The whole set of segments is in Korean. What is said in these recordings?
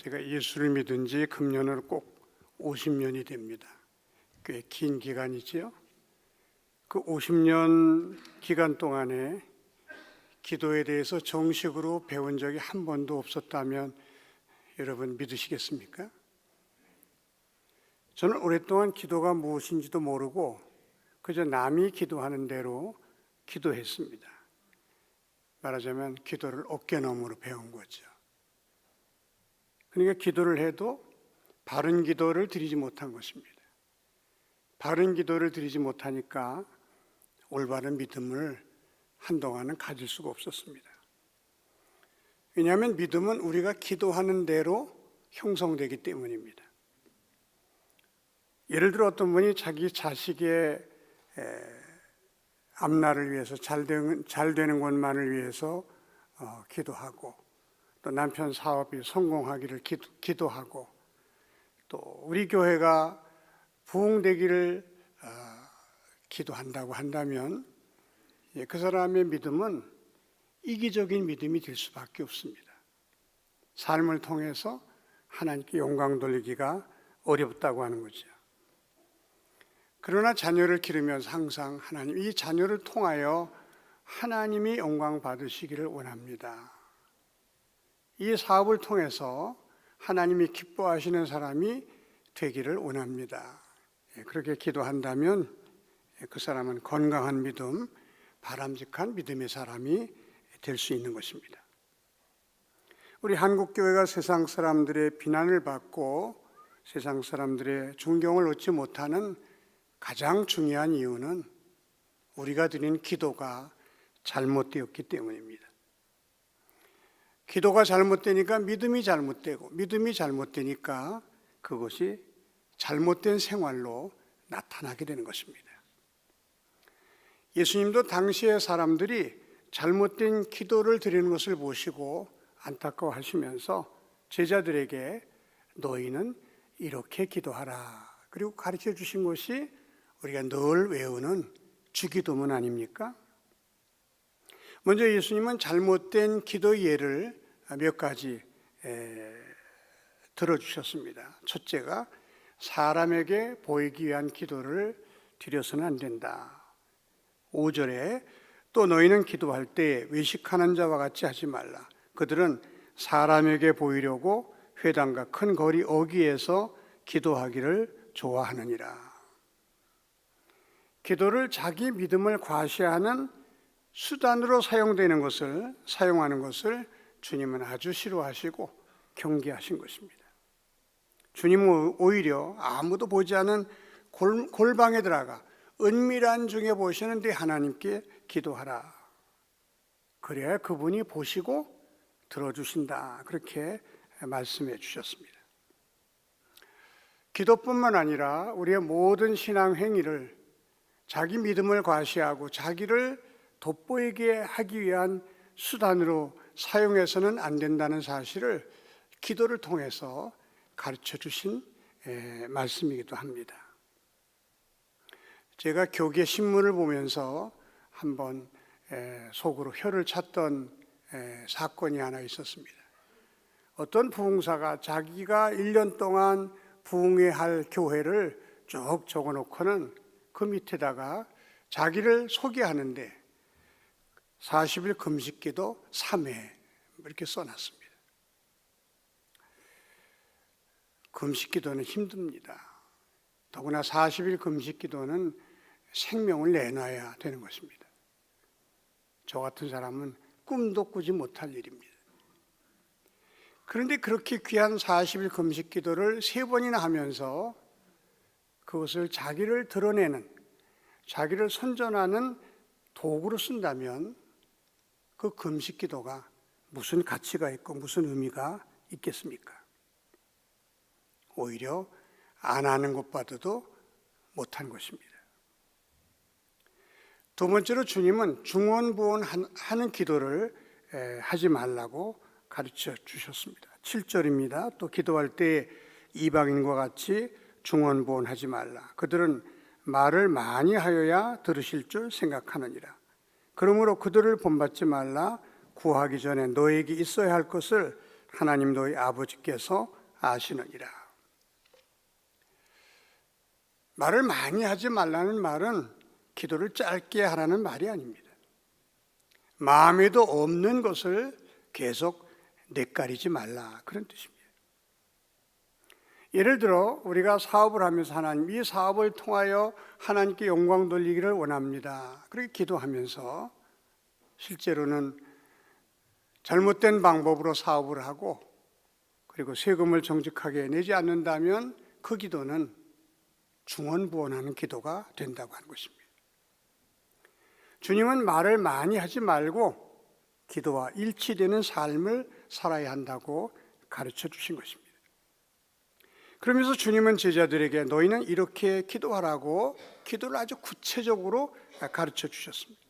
제가 예수를 믿은 지 금년으로 꼭 50년이 됩니다. 꽤 긴 기간이지요. 그 50년 기간 동안에 기도에 대해서 정식으로 배운 적이 한 번도 없었다면 여러분 믿으시겠습니까? 저는 오랫동안 기도가 무엇인지도 모르고 그저 남이 기도하는 대로 기도했습니다. 말하자면 기도를 어깨너머로 배운 거죠. 그러니까 기도를 해도 바른 기도를 드리지 못한 것입니다. 바른 기도를 드리지 못하니까 올바른 믿음을 한동안은 가질 수가 없었습니다. 왜냐하면 믿음은 우리가 기도하는 대로 형성되기 때문입니다. 예를 들어 어떤 분이 자기 자식의 앞날을 위해서 잘 되는 것만을 위해서 기도하고, 또 남편 사업이 성공하기를 기도하고, 또 우리 교회가 부흥되기를 기도한다고 한다면 그 사람의 믿음은 이기적인 믿음이 될 수밖에 없습니다. 삶을 통해서 하나님께 영광 돌리기가 어렵다고 하는 거죠. 그러나 자녀를 기르면서 항상 하나님, 이 자녀를 통하여 하나님이 영광 받으시기를 원합니다. 이 사업을 통해서 하나님이 기뻐하시는 사람이 되기를 원합니다. 그렇게 기도한다면 그 사람은 건강한 믿음, 바람직한 믿음의 사람이 될 수 있는 것입니다. 우리 한국교회가 세상 사람들의 비난을 받고 세상 사람들의 존경을 얻지 못하는 가장 중요한 이유는 우리가 드린 기도가 잘못되었기 때문입니다. 기도가 잘못되니까 믿음이 잘못되고, 믿음이 잘못되니까 그것이 잘못된 생활로 나타나게 되는 것입니다. 예수님도 당시의 사람들이 잘못된 기도를 드리는 것을 보시고 안타까워하시면서 제자들에게 너희는 이렇게 기도하라, 그리고 가르쳐 주신 것이 우리가 늘 외우는 주기도문 아닙니까? 먼저 예수님은 잘못된 기도 예를 몇 가지 들어주셨습니다. 첫째가 사람에게 보이기 위한 기도를 드려서는 안 된다. 5절에 또 너희는 기도할 때 외식하는 자와 같이 하지 말라. 그들은 사람에게 보이려고 회당과 큰 거리 어귀에서 기도하기를 좋아하느니라. 기도를 자기 믿음을 과시하는 수단으로 사용하는 것을 주님은 아주 싫어하시고 경계하신 것입니다. 주님은 오히려 아무도 보지 않은 골방에 들어가 은밀한 중에 보시는데 하나님께 기도하라. 그래야 그분이 보시고 들어주신다. 그렇게 말씀해 주셨습니다. 기도뿐만 아니라 우리의 모든 신앙 행위를 자기 믿음을 과시하고 자기를 돋보이게 하기 위한 수단으로 사용해서는 안 된다는 사실을 기도를 통해서 가르쳐 주신 말씀이기도 합니다. 제가 교계 신문을 보면서 한번 속으로 혀를 찼던 사건이 하나 있었습니다. 어떤 부흥사가 자기가 1년 동안 부흥해야 할 교회를 쭉 적어놓고는 그 밑에다가 자기를 소개하는데 40일 금식기도 3회 이렇게 써놨습니다. 금식기도는 힘듭니다. 더구나 40일 금식기도는 생명을 내놔야 되는 것입니다. 저 같은 사람은 꿈도 꾸지 못할 일입니다. 그런데 그렇게 귀한 40일 금식기도를 3번이나 하면서 그것을 자기를 드러내는, 자기를 선전하는 도구로 쓴다면 그 금식기도가 무슨 가치가 있고 무슨 의미가 있겠습니까? 오히려 안 하는 것보다도 못한 것입니다. 두 번째로 주님은 중언부언하는 기도를 하지 말라고 가르쳐 주셨습니다. 7절입니다. 또 기도할 때 이방인과 같이 중언부언하지 말라. 그들은 말을 많이 하여야 들으실 줄 생각하느니라. 그러므로 그들을 본받지 말라. 구하기 전에 너에게 있어야 할 것을 하나님 너희 아버지께서 아시느니라. 말을 많이 하지 말라는 말은 기도를 짧게 하라는 말이 아닙니다. 마음에도 없는 것을 계속 내까리지 말라, 그런 뜻입니다. 예를 들어 우리가 사업을 하면서 하나님, 이 사업을 통하여 하나님께 영광 돌리기를 원합니다. 그렇게 기도하면서 실제로는 잘못된 방법으로 사업을 하고 그리고 세금을 정직하게 내지 않는다면 그 기도는 중언부언하는 기도가 된다고 하는 것입니다. 주님은 말을 많이 하지 말고 기도와 일치되는 삶을 살아야 한다고 가르쳐 주신 것입니다. 그러면서 주님은 제자들에게 너희는 이렇게 기도하라고 기도를 아주 구체적으로 가르쳐 주셨습니다.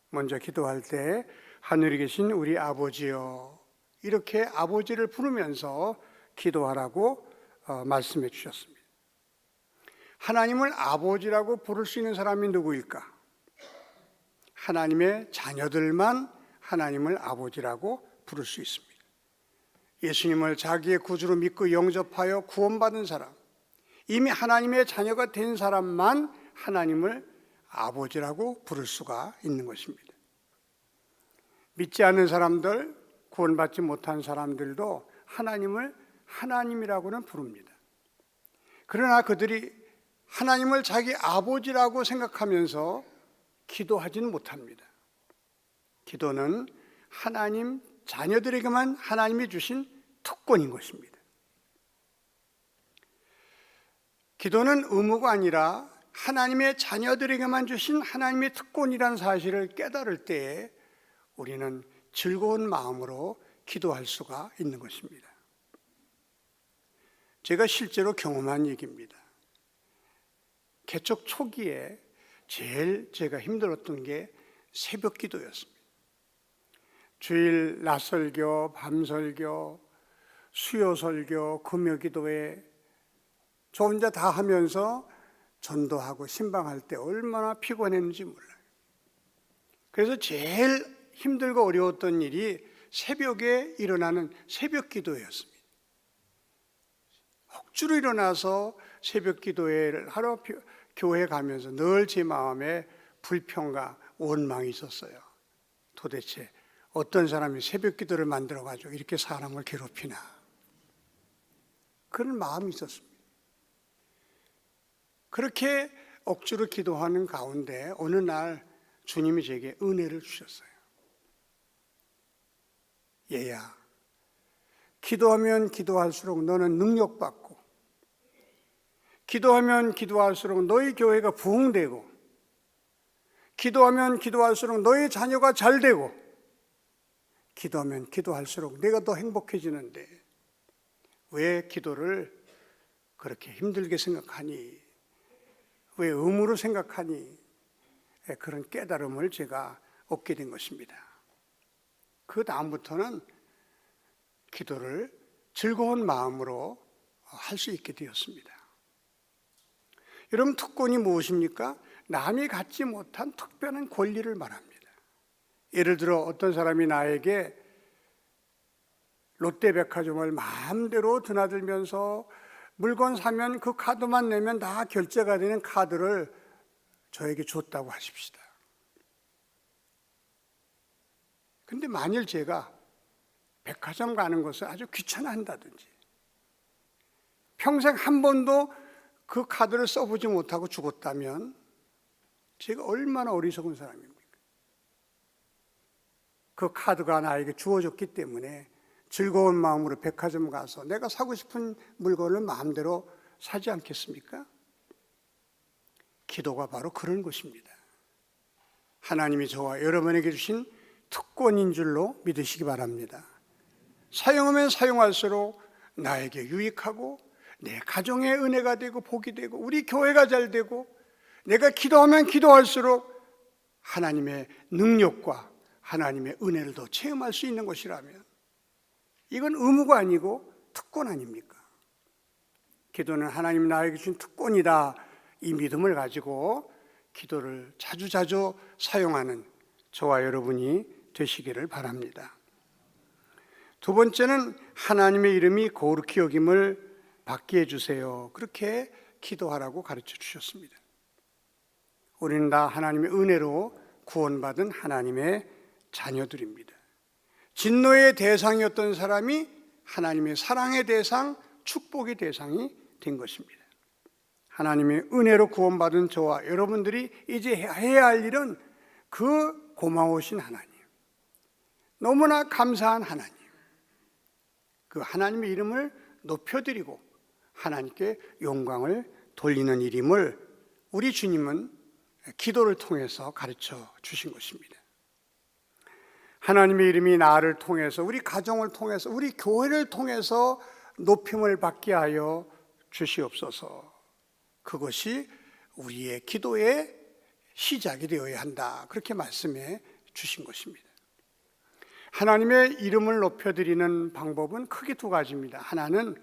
먼저 기도할 때 하늘에 계신 우리 아버지여, 이렇게 아버지를 부르면서 기도하라고 말씀해 주셨습니다. 하나님을 아버지라고 부를 수 있는 사람이 누구일까? 하나님의 자녀들만 하나님을 아버지라고 부를 수 있습니다. 예수님을 자기의 구주로 믿고 영접하여 구원받은 사람, 이미 하나님의 자녀가 된 사람만 하나님을 아버지라고 부를 수가 있는 것입니다. 믿지 않는 사람들, 구원받지 못한 사람들도 하나님을 하나님이라고는 부릅니다. 그러나 그들이 하나님을 자기 아버지라고 생각하면서 기도하지는 못합니다. 기도는 하나님 자녀들에게만 하나님이 주신 특권인 것입니다. 기도는 의무가 아니라 하나님의 자녀들에게만 주신 하나님의 특권이라는 사실을 깨달을 때에 우리는 즐거운 마음으로 기도할 수가 있는 것입니다. 제가 실제로 경험한 얘기입니다. 개척 초기에 제일 제가 힘들었던 게 새벽 기도였습니다. 주일 낮설교, 밤설교, 수요설교, 금요기도회 저 혼자 다 하면서 전도하고 신방할 때 얼마나 피곤했는지 몰라요. 그래서 제일 힘들고 어려웠던 일이 새벽에 일어나는 새벽 기도회였습니다. 억지로 일어나서 새벽 기도회를 하러 교회 가면서 늘 제 마음에 불평과 원망이 있었어요. 도대체 어떤 사람이 새벽 기도를 만들어가지고 이렇게 사람을 괴롭히나, 그런 마음이 있었습니다. 그렇게 억지로 기도하는 가운데 어느 날 주님이 제게 은혜를 주셨어요. 얘야, 기도하면 기도할수록 너는 능력받고, 기도하면 기도할수록 너희 교회가 부흥되고, 기도하면 기도할수록 너희 자녀가 잘되고, 기도하면 기도할수록 내가 더 행복해지는데 왜 기도를 그렇게 힘들게 생각하니, 왜 의무로 생각하니, 그런 깨달음을 제가 얻게 된 것입니다. 그 다음부터는 기도를 즐거운 마음으로 할 수 있게 되었습니다. 여러분, 특권이 무엇입니까? 남이 갖지 못한 특별한 권리를 말합니다. 예를 들어 어떤 사람이 나에게 롯데백화점을 마음대로 드나들면서 물건 사면 그 카드만 내면 다 결제가 되는 카드를 저에게 줬다고 하십시다. 근데 만일 제가 백화점 가는 것을 아주 귀찮아한다든지 평생 한 번도 그 카드를 써보지 못하고 죽었다면 제가 얼마나 어리석은 사람입니까? 그 카드가 나에게 주어졌기 때문에 즐거운 마음으로 백화점 가서 내가 사고 싶은 물건을 마음대로 사지 않겠습니까? 기도가 바로 그런 것입니다. 하나님이 저와 여러분에게 주신 특권인 줄로 믿으시기 바랍니다. 사용하면 사용할수록 나에게 유익하고 내 가정의 은혜가 되고 복이 되고 우리 교회가 잘 되고 내가 기도하면 기도할수록 하나님의 능력과 하나님의 은혜를 더 체험할 수 있는 것이라면 이건 의무가 아니고 특권 아닙니까? 기도는 하나님 나에게 주신 특권이다, 이 믿음을 가지고 기도를 자주자주 사용하는 저와 여러분이 되시기를 바랍니다. 두 번째는 하나님의 이름이 거룩히 여김을 받게 해주세요. 그렇게 기도하라고 가르쳐 주셨습니다. 우리는 다 하나님의 은혜로 구원받은 하나님의 자녀들입니다. 진노의 대상이었던 사람이 하나님의 사랑의 대상, 축복의 대상이 된 것입니다. 하나님의 은혜로 구원받은 저와 여러분들이 이제 해야 할 일은 그 고마우신 하나님, 너무나 감사한 하나님, 그 하나님의 이름을 높여드리고 하나님께 영광을 돌리는 일임을 우리 주님은 기도를 통해서 가르쳐 주신 것입니다. 하나님의 이름이 나를 통해서, 우리 가정을 통해서, 우리 교회를 통해서 높임을 받게 하여 주시옵소서. 그것이 우리의 기도의 시작이 되어야 한다, 그렇게 말씀해 주신 것입니다. 하나님의 이름을 높여드리는 방법은 크게 두 가지입니다. 하나는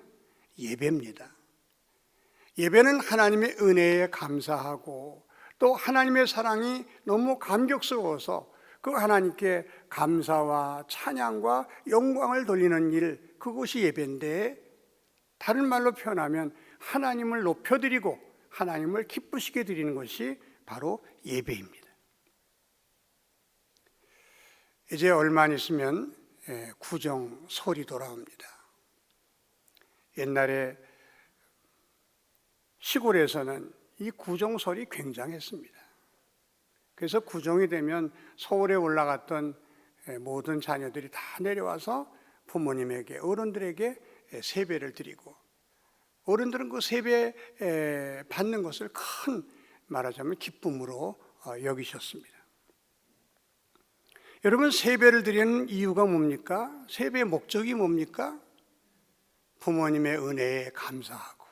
예배입니다. 예배는 하나님의 은혜에 감사하고 또 하나님의 사랑이 너무 감격스러워서 그 하나님께 감사와 찬양과 영광을 돌리는 일, 그것이 예배인데, 다른 말로 표현하면 하나님을 높여드리고 하나님을 기쁘시게 드리는 것이 바로 예배입니다. 이제 얼마 안 있으면 구정설이 돌아옵니다. 옛날에 시골에서는 이 구정설이 굉장했습니다. 그래서 구정이 되면 서울에 올라갔던 모든 자녀들이 다 내려와서 부모님에게, 어른들에게 세배를 드리고, 어른들은 그 세배 받는 것을 큰, 말하자면 기쁨으로 여기셨습니다. 여러분, 세배를 드리는 이유가 뭡니까? 세배의 목적이 뭡니까? 부모님의 은혜에 감사하고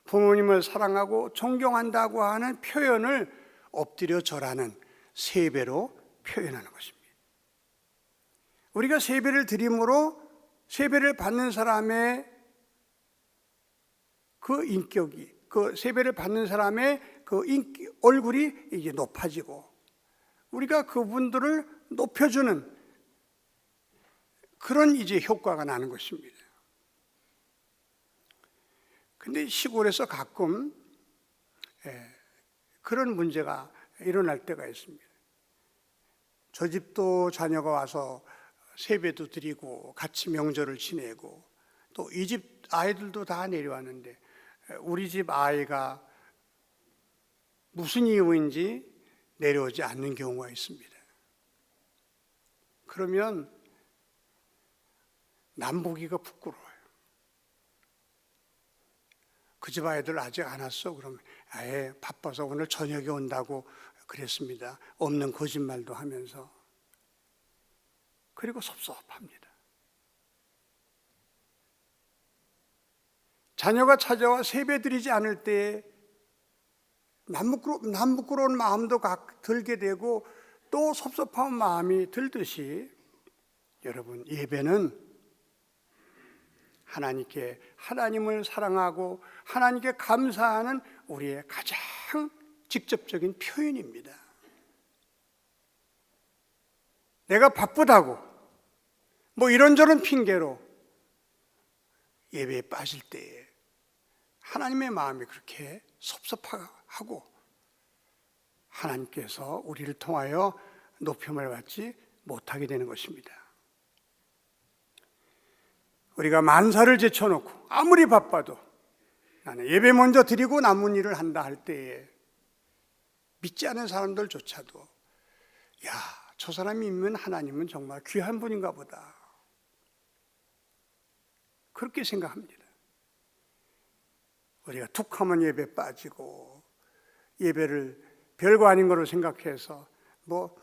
부모님을 사랑하고 존경한다고 하는 표현을 엎드려 절하는 세배로 표현하는 것입니다. 우리가 세배를 드림으로 세배를 받는 사람의 그 인격이, 그 세배를 받는 사람의 그 얼굴이 이제 높아지고 우리가 그분들을 높여주는 그런 이제 효과가 나는 것입니다. 근데 시골에서 가끔 그런 문제가 일어날 때가 있습니다. 저 집도 자녀가 와서 세배도 드리고 같이 명절을 지내고 또 이 집 아이들도 다 내려왔는데 우리 집 아이가 무슨 이유인지 내려오지 않는 경우가 있습니다. 그러면 남 보기가 부끄러워요. 그 집 아이들 아직 안 왔어? 그러면 아예 바빠서 오늘 저녁에 온다고 그랬습니다. 없는 거짓말도 하면서. 그리고 섭섭합니다. 자녀가 찾아와 세배 드리지 않을 때 남 부끄러운 마음도 들게 되고 또 섭섭한 마음이 들듯이, 여러분, 예배는 하나님께, 하나님을 사랑하고 하나님께 감사하는 우리의 가장 직접적인 표현입니다. 내가 바쁘다고 뭐 이런저런 핑계로 예배에 빠질 때에 하나님의 마음이 그렇게 섭섭하고 하나님께서 우리를 통하여 높임을 받지 못하게 되는 것입니다. 우리가 만사를 제쳐놓고 아무리 바빠도 나는 예배 먼저 드리고 남은 일을 한다 할 때에 믿지 않은 사람들조차도 야, 저 사람이 믿는 하나님은 정말 귀한 분인가 보다, 그렇게 생각합니다. 우리가 툭 하면 예배 빠지고 예배를 별거 아닌 거로 생각해서 뭐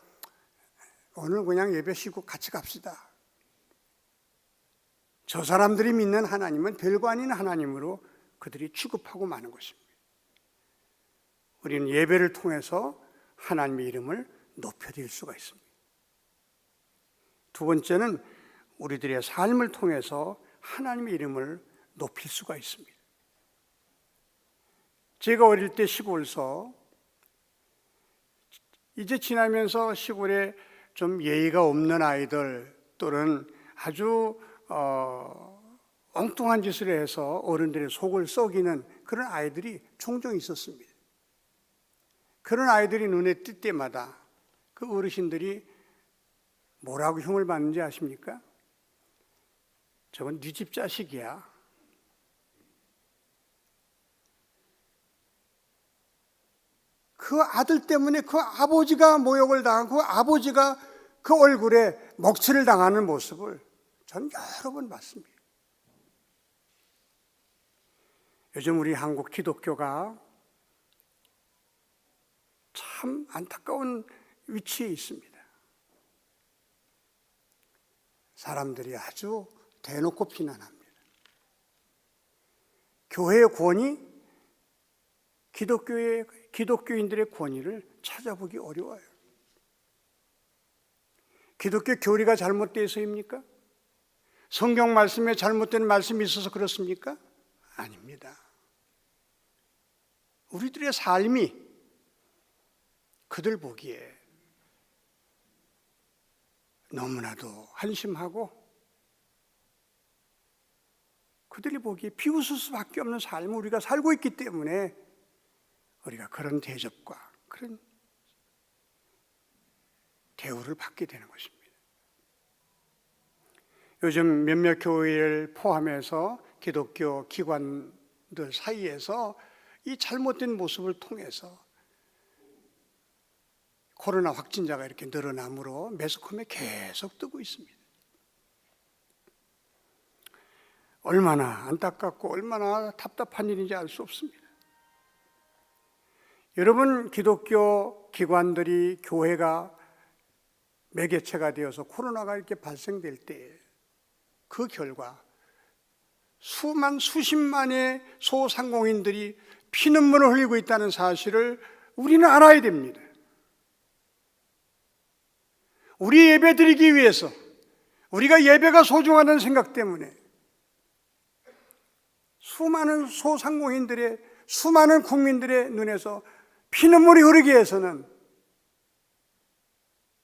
오늘 그냥 예배 쉬고 같이 갑시다. 저 사람들이 믿는 하나님은 별거 아닌 하나님으로 그들이 취급하고 마는 것입니다. 우리는 예배를 통해서 하나님의 이름을 높여드릴 수가 있습니다. 두 번째는 우리들의 삶을 통해서 하나님의 이름을 높일 수가 있습니다. 제가 어릴 때 시골서, 이제 지나면서 시골에 좀 예의가 없는 아이들 또는 아주 엉뚱한 짓을 해서 어른들의 속을 썩이는 그런 아이들이 종종 있었습니다. 그런 아이들이 눈에 띌 때마다 그 어르신들이 뭐라고 흉을 받는지 아십니까? 저건 네 집 자식이야. 그 아들 때문에 그 아버지가 모욕을 당하고 그 아버지가 그 얼굴에 먹칠을 당하는 모습을 전 여러 번 봤습니다. 요즘 우리 한국 기독교가 참 안타까운 위치에 있습니다. 사람들이 아주 대놓고 비난합니다. 교회의 권위, 기독교인들의 권위를 찾아보기 어려워요. 기독교 교리가 잘못되어서입니까? 성경 말씀에 잘못된 말씀이 있어서 그렇습니까? 아닙니다. 우리들의 삶이 그들 보기에 너무나도 한심하고 그들이 보기에 비웃을 수밖에 없는 삶을 우리가 살고 있기 때문에 우리가 그런 대접과 그런 대우를 받게 되는 것입니다. 요즘 몇몇 교회를 포함해서 기독교 기관들 사이에서 이 잘못된 모습을 통해서 코로나 확진자가 이렇게 늘어남으로 매스컴에 계속 뜨고 있습니다. 얼마나 안타깝고 얼마나 답답한 일인지 알 수 없습니다. 여러분, 기독교 기관들이 교회가 매개체가 되어서 코로나가 이렇게 발생될 때 그 결과 수십만의 소상공인들이 피눈물을 흘리고 있다는 사실을 우리는 알아야 됩니다. 우리 예배 드리기 위해서 우리가 예배가 소중하다는 생각 때문에 수많은 소상공인들의 수많은 국민들의 눈에서 피눈물이 흐르게 해서는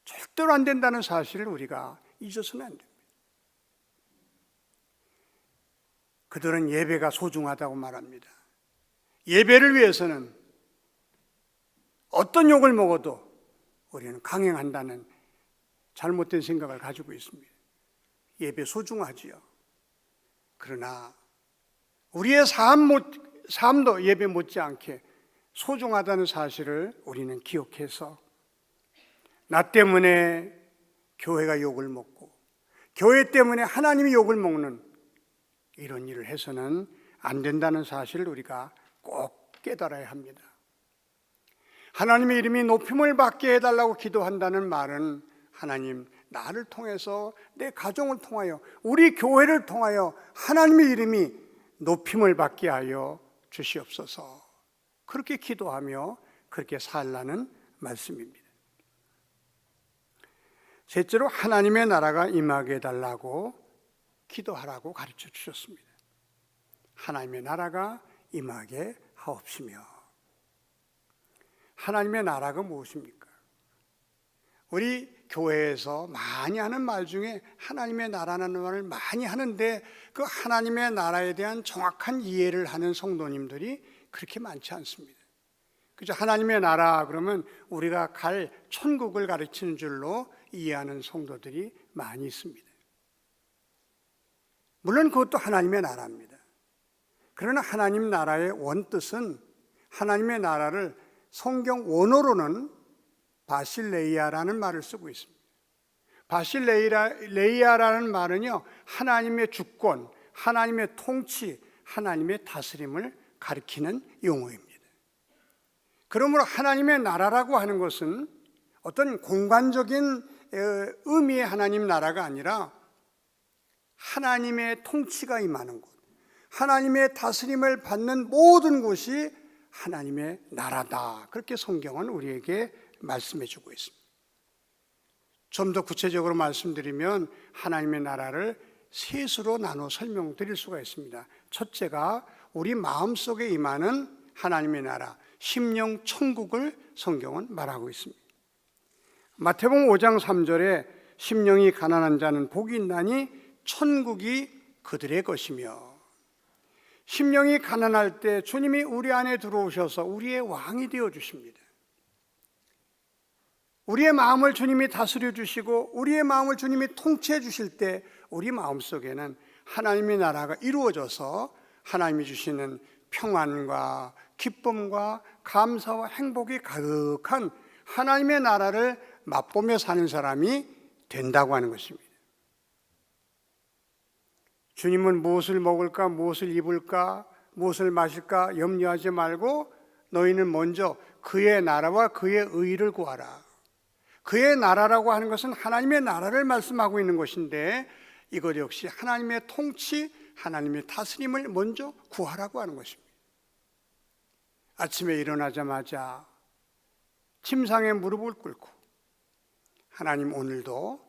절대로 안 된다는 사실을 우리가 잊어서는 안 됩니다. 그들은 예배가 소중하다고 말합니다. 예배를 위해서는 어떤 욕을 먹어도 우리는 강행한다는 잘못된 생각을 가지고 있습니다. 예배 소중하지요. 그러나 우리의 삶도 예배 못지않게 소중하다는 사실을 우리는 기억해서 나 때문에 교회가 욕을 먹고 교회 때문에 하나님이 욕을 먹는 이런 일을 해서는 안 된다는 사실을 우리가 꼭 깨달아야 합니다. 하나님의 이름이 높임을 받게 해달라고 기도한다는 말은 하나님, 나를 통해서 내 가정을 통하여 우리 교회를 통하여 하나님의 이름이 높임을 받게 하여 주시옵소서. 그렇게 기도하며 그렇게 살라는 말씀입니다. 셋째로 하나님의 나라가 임하게 해달라고 기도하라고 가르쳐 주셨습니다. 하나님의 나라가 임하게 하옵시며. 하나님의 나라가 무엇입니까? 우리 교회에서 많이 하는 말 중에 하나님의 나라라는 말을 많이 하는데 그 하나님의 나라에 대한 정확한 이해를 하는 성도님들이 그렇게 많지 않습니다. 그죠? 하나님의 나라 그러면 우리가 갈 천국을 가르치는 줄로 이해하는 성도들이 많이 있습니다. 물론 그것도 하나님의 나라입니다. 그러나 하나님 나라의 원뜻은 하나님의 나라를 성경 원어로는 바실레이아라는 말을 쓰고 있습니다. 바실레이아라는 말은요, 하나님의 주권, 하나님의 통치, 하나님의 다스림을 가리키는 용어입니다. 그러므로 하나님의 나라라고 하는 것은 어떤 공간적인 의미의 하나님 나라가 아니라 하나님의 통치가 임하는 곳, 하나님의 다스림을 받는 모든 곳이 하나님의 나라다. 그렇게 성경은 우리에게 말씀해 주고 있습니다. 좀 더 구체적으로 말씀드리면 하나님의 나라를 셋으로 나눠 설명드릴 수가 있습니다. 첫째가 우리 마음속에 임하는 하나님의 나라, 심령 천국을 성경은 말하고 있습니다. 마태복음 5장 3절에 심령이 가난한 자는 복이 있나니 천국이 그들의 것이며, 심령이 가난할 때 주님이 우리 안에 들어오셔서 우리의 왕이 되어 주십니다. 우리의 마음을 주님이 다스려 주시고 우리의 마음을 주님이 통치해 주실 때 우리 마음속에는 하나님의 나라가 이루어져서 하나님이 주시는 평안과 기쁨과 감사와 행복이 가득한 하나님의 나라를 맛보며 사는 사람이 된다고 하는 것입니다. 주님은 무엇을 먹을까, 무엇을 입을까, 무엇을 마실까 염려하지 말고 너희는 먼저 그의 나라와 그의 의를 구하라. 그의 나라라고 하는 것은 하나님의 나라를 말씀하고 있는 것인데, 이것 역시 하나님의 통치, 하나님의 다스림을 먼저 구하라고 하는 것입니다. 아침에 일어나자마자 침상에 무릎을 꿇고 하나님, 오늘도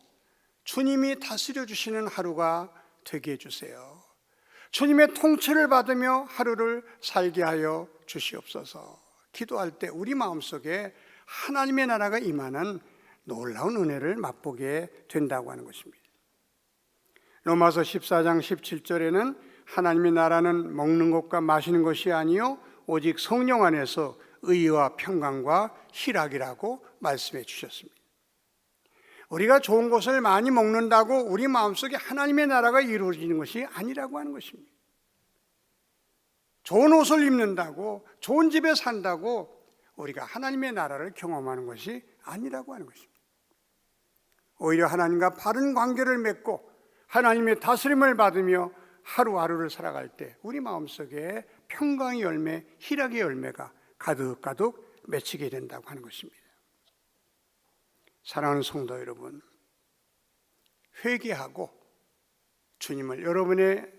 주님이 다스려 주시는 하루가 되게 해주세요. 주님의 통치를 받으며 하루를 살게 하여 주시옵소서. 기도할 때 우리 마음속에 하나님의 나라가 임하는 놀라운 은혜를 맛보게 된다고 하는 것입니다. 로마서 14장 17절에는 하나님의 나라는 먹는 것과 마시는 것이 아니요 오직 성령 안에서 의와 평강과 희락이라고 말씀해 주셨습니다. 우리가 좋은 것을 많이 먹는다고 우리 마음속에 하나님의 나라가 이루어지는 것이 아니라고 하는 것입니다. 좋은 옷을 입는다고, 좋은 집에 산다고 우리가 하나님의 나라를 경험하는 것이 아니라고 하는 것입니다. 오히려 하나님과 바른 관계를 맺고 하나님의 다스림을 받으며 하루하루를 살아갈 때 우리 마음속에 평강의 열매, 희락의 열매가 가득가득 맺히게 된다고 하는 것입니다. 사랑하는 성도 여러분, 회개하고 주님을 여러분의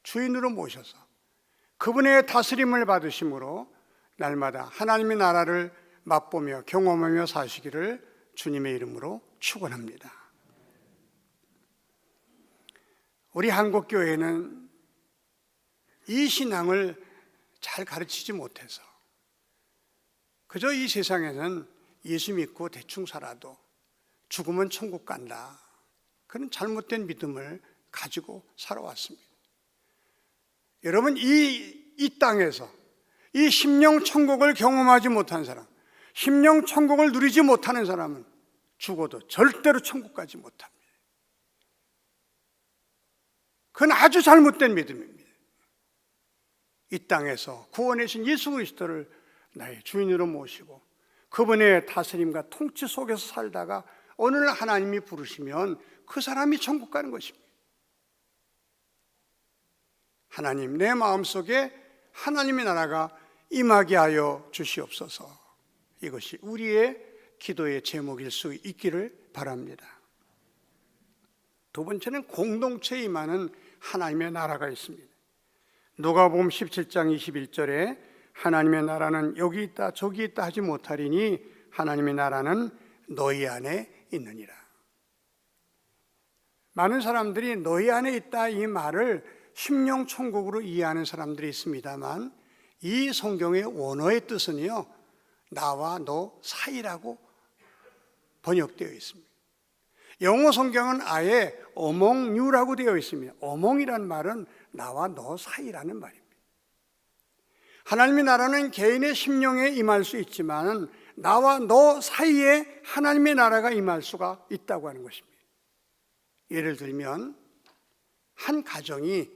주인으로 모셔서 그분의 다스림을 받으심으로 날마다 하나님의 나라를 맛보며 경험하며 사시기를 주님의 이름으로 축원합니다. 우리 한국교회는 이 신앙을 잘 가르치지 못해서 그저 이 세상에는 예수 믿고 대충 살아도 죽으면 천국 간다, 그런 잘못된 믿음을 가지고 살아왔습니다. 여러분, 이 땅에서 이 심령 천국을 경험하지 못한 사람, 심령 천국을 누리지 못하는 사람은 죽어도 절대로 천국 가지 못합니다. 그건 아주 잘못된 믿음입니다. 이 땅에서 구원해 주신 예수 그리스도를 나의 주인으로 모시고 그분의 다스림과 통치 속에서 살다가 어느 날 하나님이 부르시면 그 사람이 천국 가는 것입니다. 하나님, 내 마음속에 하나님의 나라가 임하게 하여 주시옵소서. 이것이 우리의 기도의 제목일 수 있기를 바랍니다. 두 번째는 공동체에 임하는 하나님의 나라가 있습니다. 누가복음 17장 21절에 하나님의 나라는 여기 있다 저기 있다 하지 못하리니 하나님의 나라는 너희 안에 있느니라. 많은 사람들이 너희 안에 있다 이 말을 심령 천국으로 이해하는 사람들이 있습니다만, 이 성경의 원어의 뜻은요, 나와 너 사이라고 번역되어 있습니다. 영어 성경은 아예 among you라고 되어 있습니다. among이라는 말은 나와 너 사이라는 말입니다. 하나님의 나라는 개인의 심령에 임할 수 있지만 나와 너 사이에 하나님의 나라가 임할 수가 있다고 하는 것입니다. 예를 들면 한 가정이,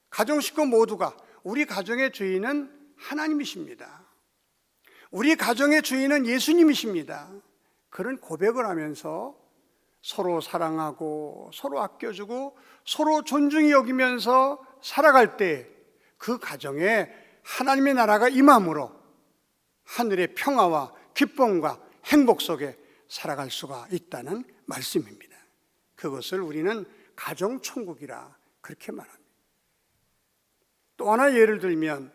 가정 식구 모두가 우리 가정의 주인은 하나님이십니다, 우리 가정의 주인은 예수님이십니다, 그런 고백을 하면서 서로 사랑하고 서로 아껴주고 서로 존중히 여기면서 살아갈 때 그 가정에 하나님의 나라가 임함으로 하늘의 평화와 기쁨과 행복 속에 살아갈 수가 있다는 말씀입니다. 그것을 우리는 가정천국이라 그렇게 말합니다. 또 하나 예를 들면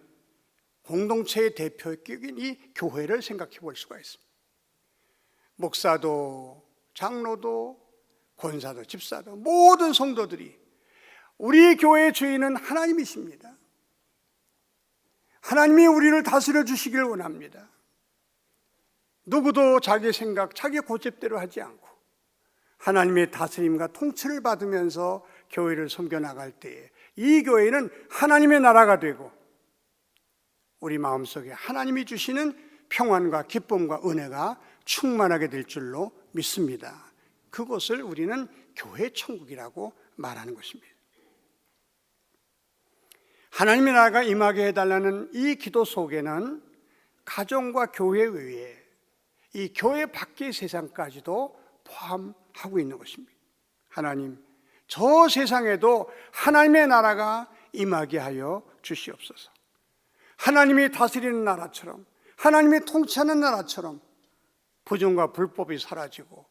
공동체의 대표격인 이 교회를 생각해 볼 수가 있습니다. 목사도 장로도 권사도 집사도 모든 성도들이 우리 교회의 주인은 하나님이십니다. 하나님이 우리를 다스려 주시길 원합니다. 누구도 자기 생각, 자기 고집대로 하지 않고 하나님의 다스림과 통치를 받으면서 교회를 섬겨 나갈 때에 이 교회는 하나님의 나라가 되고 우리 마음속에 하나님이 주시는 평안과 기쁨과 은혜가 충만하게 될 줄로 믿습니다. 그것을 우리는 교회 천국이라고 말하는 것입니다. 하나님의 나라가 임하게 해달라는 이 기도 속에는 가정과 교회 외에 이 교회 밖의 세상까지도 포함하고 있는 것입니다. 하나님, 저 세상에도 하나님의 나라가 임하게 하여 주시옵소서. 하나님이 다스리는 나라처럼, 하나님이 통치하는 나라처럼 부정과 불법이 사라지고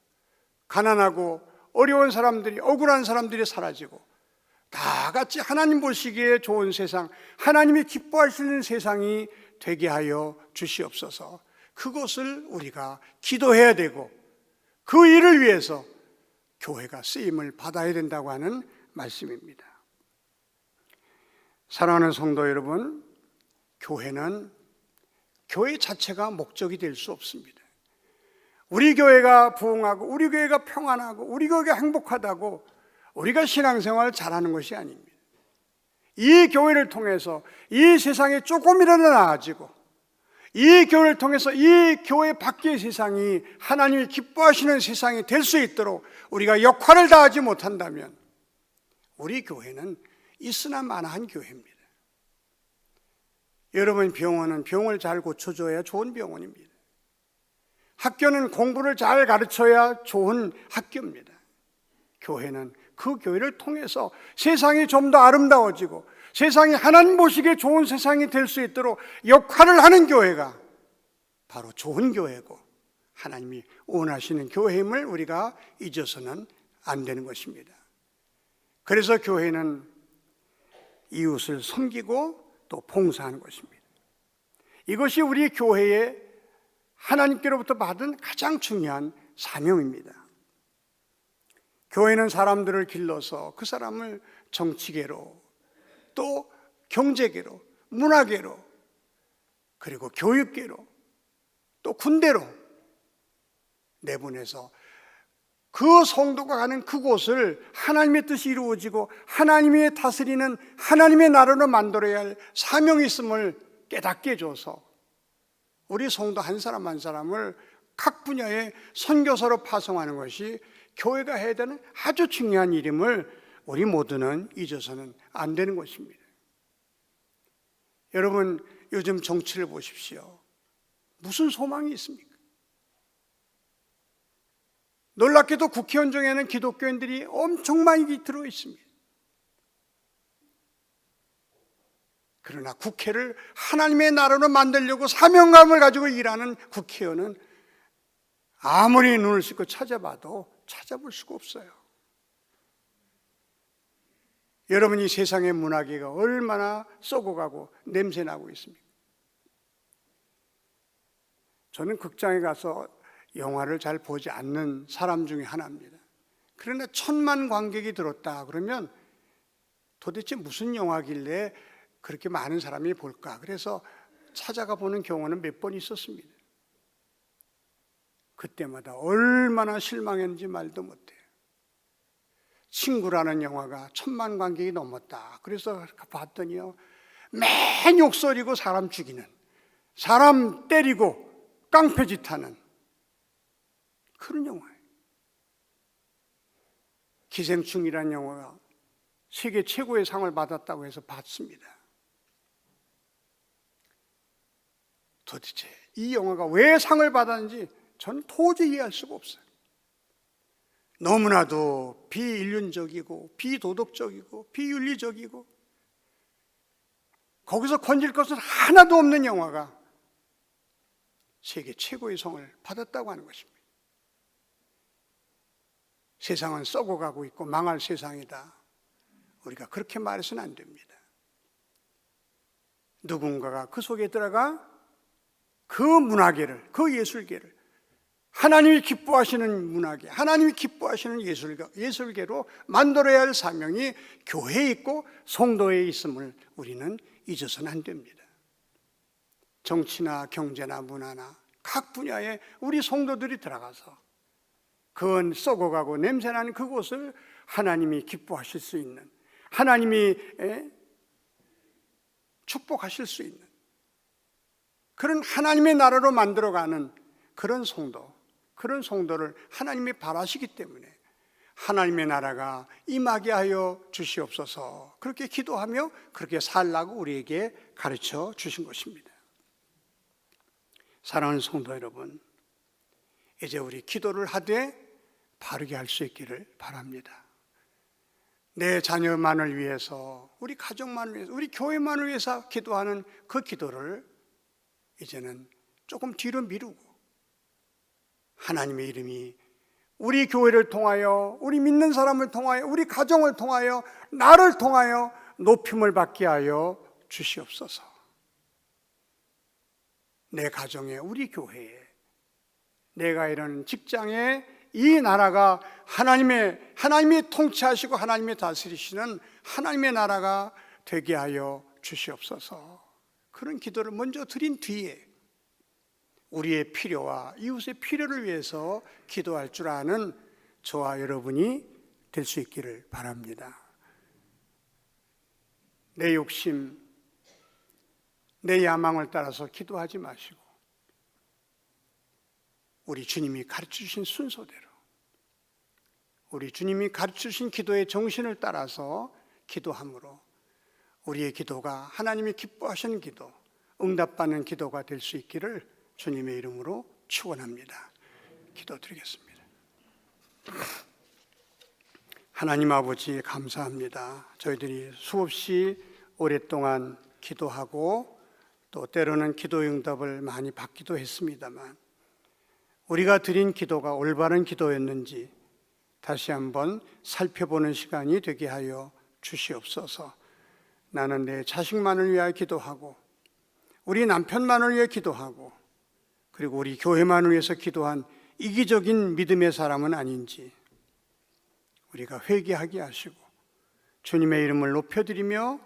가난하고 어려운 사람들이, 억울한 사람들이 사라지고 다 같이 하나님 보시기에 좋은 세상, 하나님이 기뻐하시는 세상이 되게 하여 주시옵소서. 그것을 우리가 기도해야 되고 그 일을 위해서 교회가 쓰임을 받아야 된다고 하는 말씀입니다. 사랑하는 성도 여러분, 교회는 교회 자체가 목적이 될 수 없습니다. 우리 교회가 부흥하고 우리 교회가 평안하고 우리 교회가 행복하다고 우리가 신앙생활을 잘하는 것이 아닙니다. 이 교회를 통해서 이 세상이 조금이라도 나아지고 이 교회를 통해서 이 교회 밖의 세상이 하나님이 기뻐하시는 세상이 될 수 있도록 우리가 역할을 다하지 못한다면 우리 교회는 있으나 마나한 교회입니다. 여러분, 병원은 병을 잘 고쳐줘야 좋은 병원입니다. 학교는 공부를 잘 가르쳐야 좋은 학교입니다. 교회는 그 교회를 통해서 세상이 좀 더 아름다워지고 세상이 하나님 보시기에 좋은 세상이 될 수 있도록 역할을 하는 교회가 바로 좋은 교회고 하나님이 원하시는 교회임을 우리가 잊어서는 안 되는 것입니다. 그래서 교회는 이웃을 섬기고 또 봉사하는 것입니다. 이것이 우리 교회의 하나님께로부터 받은 가장 중요한 사명입니다. 교회는 사람들을 길러서 그 사람을 정치계로 또 경제계로 문화계로 그리고 교육계로 또 군대로 내보내서 그 성도가 가는 그곳을 하나님의 뜻이 이루어지고 하나님이 다스리는 하나님의 나라로 만들어야 할 사명이 있음을 깨닫게 해줘서 우리 성도 한 사람 한 사람을 각 분야의 선교사로 파송하는 것이 교회가 해야 되는 아주 중요한 일임을 우리 모두는 잊어서는 안 되는 것입니다. 여러분, 요즘 정치를 보십시오. 무슨 소망이 있습니까? 놀랍게도 국회의원 중에는 기독교인들이 엄청 많이 들어 있습니다. 그러나 국회를 하나님의 나라로 만들려고 사명감을 가지고 일하는 국회의원은 아무리 눈을 씻고 찾아봐도 찾아볼 수가 없어요. 여러분, 이 세상의 문화계가 얼마나 썩어가고 냄새나고 있습니까? 저는 극장에 가서 영화를 잘 보지 않는 사람 중에 하나입니다. 그러나 1000만 관객이 들었다 그러면 도대체 무슨 영화길래 그렇게 많은 사람이 볼까? 그래서 찾아가 보는 경우는 몇 번 있었습니다. 그때마다 얼마나 실망했는지 말도 못해요. 친구라는 영화가 1000만 관객이 넘었다. 그래서 봤더니요, 맨 욕설이고 사람 죽이는, 사람 때리고 깡패짓하는 그런 영화예요. 기생충이라는 영화가 세계 최고의 상을 받았다고 해서 봤습니다. 도대체 이 영화가 왜 상을 받았는지 저는 도저히 이해할 수가 없어요. 너무나도 비인륜적이고 비도덕적이고 비윤리적이고 거기서 건질 것은 하나도 없는 영화가 세계 최고의 성을 받았다고 하는 것입니다. 세상은 썩어가고 있고 망할 세상이다. 우리가 그렇게 말해서는 안 됩니다. 누군가가 그 속에 들어가 그 문화계를, 그 예술계를 하나님이 기뻐하시는 문화계, 하나님이 기뻐하시는 예술계로 만들어야 할 사명이 교회에 있고 성도에 있음을 우리는 잊어서는 안 됩니다. 정치나 경제나 문화나 각 분야에 우리 성도들이 들어가서 그 썩어가고 냄새나는 그곳을 하나님이 기뻐하실 수 있는, 하나님이 축복하실 수 있는 그런 하나님의 나라로 만들어가는 그런 성도를 하나님이 바라시기 때문에 하나님의 나라가 임하게 하여 주시옵소서, 그렇게 기도하며 그렇게 살라고 우리에게 가르쳐 주신 것입니다. 사랑하는 성도 여러분, 이제 우리 기도를 하되 바르게 할 수 있기를 바랍니다. 내 자녀만을 위해서, 우리 가족만을 위해서, 우리 교회만을 위해서 기도하는 그 기도를 이제는 조금 뒤로 미루고 하나님의 이름이 우리 교회를 통하여, 우리 믿는 사람을 통하여, 우리 가정을 통하여, 나를 통하여 높임을 받게 하여 주시옵소서. 내 가정에, 우리 교회에, 내가 이런 직장에, 이 나라가 하나님이 통치하시고 하나님이 다스리시는 하나님의 나라가 되게 하여 주시옵소서. 그런 기도를 먼저 드린 뒤에 우리의 필요와 이웃의 필요를 위해서 기도할 줄 아는 저와 여러분이 될 수 있기를 바랍니다. 내 욕심, 내 야망을 따라서 기도하지 마시고 우리 주님이 가르쳐주신 순서대로, 우리 주님이 가르쳐주신 기도의 정신을 따라서 기도함으로 우리의 기도가 하나님이 기뻐하시는 기도, 응답받는 기도가 될 수 있기를 주님의 이름으로 축원합니다. 기도드리겠습니다. 하나님 아버지, 감사합니다. 저희들이 수없이 오랫동안 기도하고 또 때로는 기도의 응답을 많이 받기도 했습니다만 우리가 드린 기도가 올바른 기도였는지 다시 한번 살펴보는 시간이 되게 하여 주시옵소서. 나는 내 자식만을 위하여 기도하고 우리 남편만을 위해 기도하고 그리고 우리 교회만을 위해서 기도한 이기적인 믿음의 사람은 아닌지 우리가 회개하게 하시고 주님의 이름을 높여드리며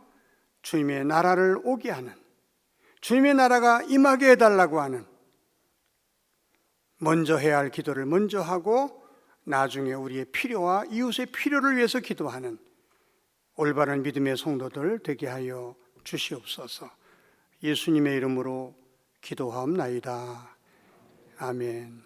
주님의 나라를 오게 하는, 주님의 나라가 임하게 해달라고 하는, 먼저 해야 할 기도를 먼저 하고 나중에 우리의 필요와 이웃의 필요를 위해서 기도하는 올바른 믿음의 성도들 되게 하여 주시옵소서. 예수님의 이름으로 기도하옵나이다. 아멘.